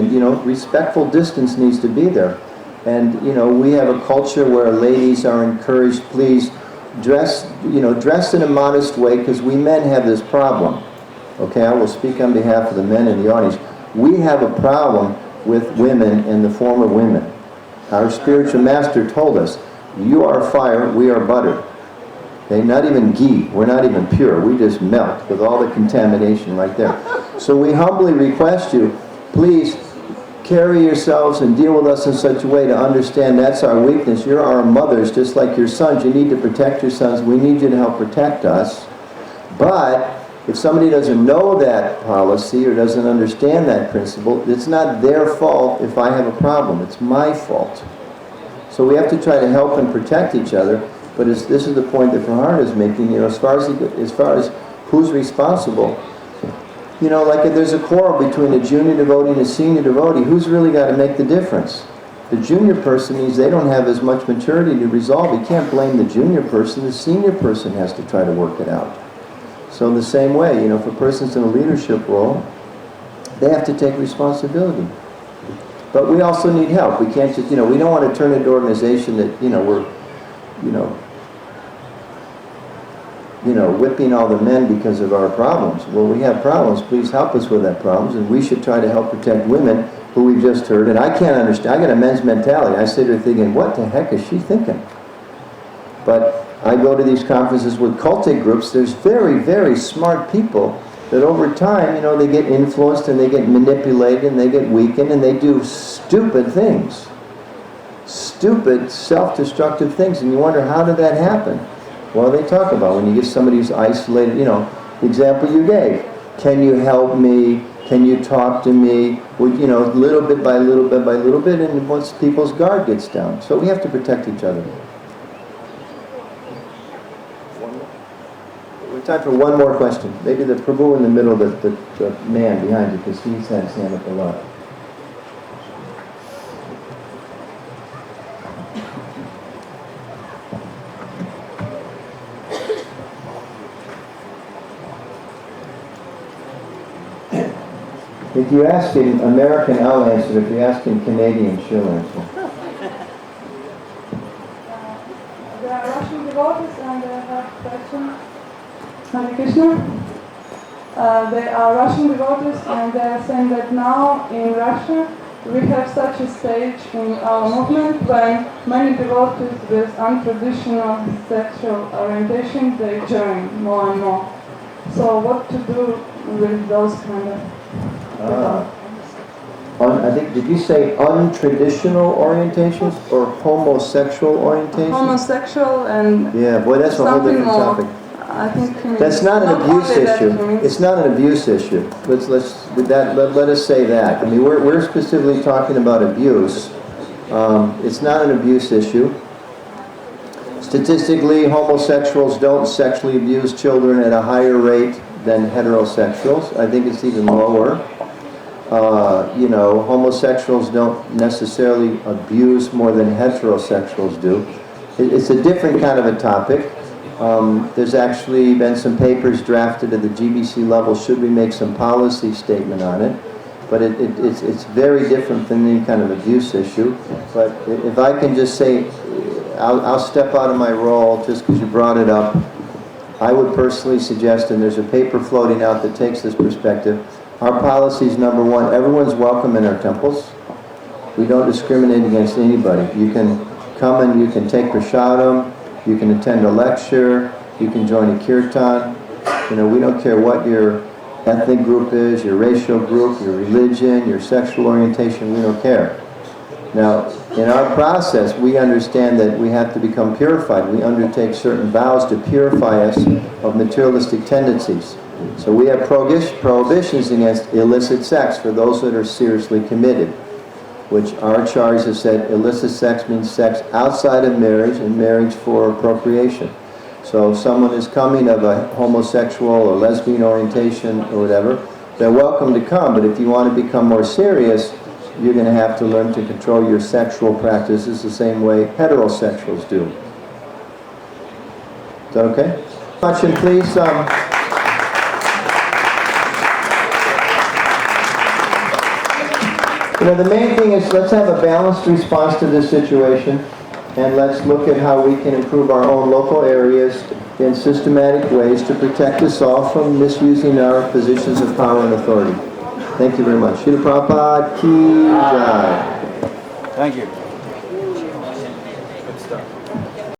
respectful distance needs to be there. And, we have a culture where ladies are encouraged, please, dress in a modest way, because we men have this problem. Okay, I will speak on behalf of the men in the audience. We have a problem with women and the former women. Our spiritual master told us, you are fire, we are butter. Okay, not even ghee, we're not even pure, we just melt with all the contamination right there. So we humbly request you, please carry yourselves and deal with us in such a way to understand that's our weakness. You're our mothers, just like your sons. You need to protect your sons. We need you to help protect us. But if somebody doesn't know that policy or doesn't understand that principle, it's not their fault if I have a problem. It's my fault. So we have to try to help and protect each other, but this is the point that Prahara is making, you know, as far as who's responsible. You know, like if there's a quarrel between a junior devotee and a senior devotee, who's really got to make the difference? The junior person means they don't have as much maturity to resolve. You can't blame the junior person. The senior person has to try to work it out. So in the same way, you know, if a person's in a leadership role, they have to take responsibility. But we also need help. We can't just, you know, we don't want to turn into an organization that, you know, we're, whipping all the men because of our problems. Well, we have problems. Please help us with that problems. And we should try to help protect women, who we've just heard. And I can't understand. I got a men's mentality. I sit there thinking, what the heck is she thinking? But I go to these conferences with cultic groups. There's very, very smart people that over time, you know, they get influenced and they get manipulated and they get weakened and they do stupid things. Stupid, self-destructive things. And you wonder, how did that happen? Well, they talk about when you get somebody who's isolated, you know, the example you gave. Can you help me? Can you talk to me? Well, you know, little bit by little bit by little bit, and once people's guard gets down. So we have to protect each other. We have time for one more question. Maybe the Prabhu in the middle, the man behind you, because he's had his hand up a lot. If you ask in American, I'll answer. If you ask in Canadian, she'll answer. There are Russian devotees and they have questions. Hare Krishna. They are Russian devotees and they are saying that now in Russia we have such a stage in our movement when many devotees with untraditional sexual orientation, they join more and more. So what to do with those kind of I think, did you say untraditional orientations or homosexual orientations? Homosexual and yeah, boy, that's a whole different topic. I think that's not an abuse issue. It's not an abuse issue. Let us say that. I mean, we're specifically talking about abuse. It's not an abuse issue. Statistically, homosexuals don't sexually abuse children at a higher rate than heterosexuals. I think it's even lower. You know, homosexuals don't necessarily abuse more than heterosexuals do. It's a different kind of a topic. There's actually been some papers drafted at the GBC level. Should we make some policy statement on it? But it's very different than any kind of abuse issue. But if I can just say, I'll step out of my role just because you brought it up. I would personally suggest, and there's a paper floating out that takes this perspective, our policy is number one, everyone's welcome in our temples. We don't discriminate against anybody. You can come and you can take prasadam, you can attend a lecture, you can join a kirtan. You know, we don't care what your ethnic group is, your racial group, your religion, your sexual orientation, we don't care. Now, in our process, we understand that we have to become purified. We undertake certain vows to purify us of materialistic tendencies. So we have prohibitions against illicit sex for those that are seriously committed, which our acharyas have said illicit sex means sex outside of marriage and marriage for procreation. So if someone is coming of a homosexual or lesbian orientation or whatever, they're welcome to come, but if you want to become more serious, you're going to have to learn to control your sexual practices the same way heterosexuals do. Is that okay? Much, and please, you know, the main thing is let's have a balanced response to this situation, and let's look at how we can improve our own local areas in systematic ways to protect us all from misusing our positions of power and authority. Thank you very much. Srila Prabhupada Ki Jai. Thank you.